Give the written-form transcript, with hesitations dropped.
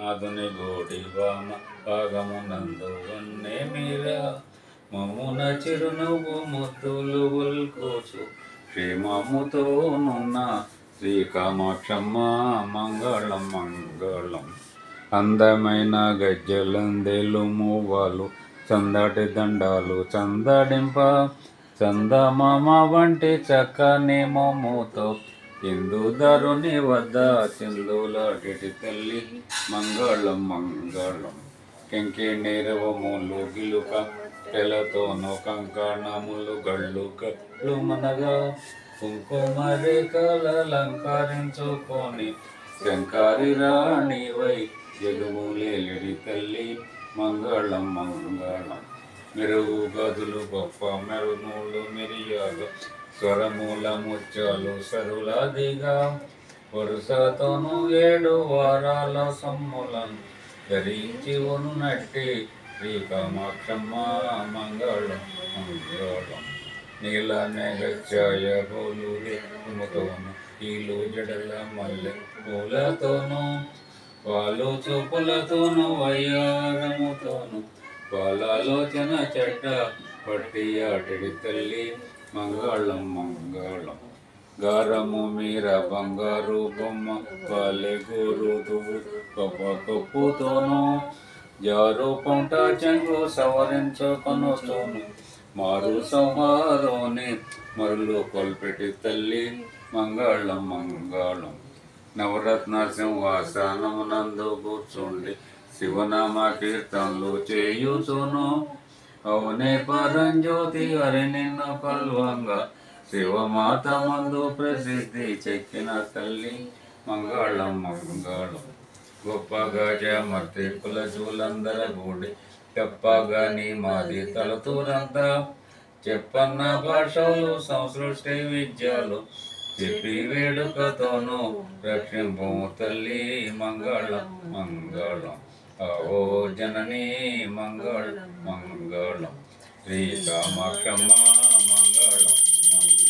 నాదుని గోడి వామ భాగమునందు ఉన్నే మీరా మమ్మున చిరునవ్వు ముద్దులు ఉల్కోచు క్షేమముతోనున్న శ్రీ కామాక్షమ్మ మంగళం మంగళం. అందమైన గజ్జలందెలు మూవాలు చందటి దండాలు చందడింప చందమామ వంటి చక్కని మొమ్ముతో హిందూధరుని వద్ద చిందులాడి తల్లి మంగళం మంగళం. కెంకి నీరవములు గిలుక తెలతోను కంకణములు గళ్ళు కట్లు మనగా కుంకుమ రేఖలంకరించుకొని శంకారి రాణివై జగములేలిడి తల్లి మంగళం మంగళం. మెరుగు గదులు గొప్ప మెరునూలు మిరియాలు స్వరమూల ముత్యాలు సరులాదిగా వరుసతోను 7 వారాల సమ్ములను ధరించి ఉన్నట్టి శ్రీ కామాక్షమ్మ మంగళం మంగళం. నీల నెగచ్చాయ గోలుతోను కీలు జడల మల్లె పూలతోను పాలు చూపులతోను వయ్యారముతోను పాలాలోచన చెడ్డ పట్టి ఆటిడి తల్లి మంగళం మంగళం. గారము మీర బంగారు బొమ్మ పాలె గోరుతువు గొప్ప కప్పుతోను జారు పంట చెంగు సవరించుకొనొస్తోను మారు సంహారోని మరులు కొల్పెట్టి తల్లి మంగళం మంగళం. నవరత్న సింహాసనమునందు కూర్చుండి శివనామ కీర్తనలు చేయుచును అవునే పరంజ్యోతి హరి నిన్ను కొల్వంగా శివమాత మందు ప్రసిద్ధి చెక్కిన తల్లి మంగళం మంగళం. గొప్పగా జమర్తి కులజులందర గూడి తెప్పగా నీ మాది తలతూరంతా చెప్పన్న భాషలు సంసృష్టి విద్యలు చెప్పి వేడుకతోను రక్షింపు తల్లి మంగళం మంగళం. అవో జననీ మంగళం మంగళం. శ్రీ కామాక్షమ్మ మంగళం మంగళం.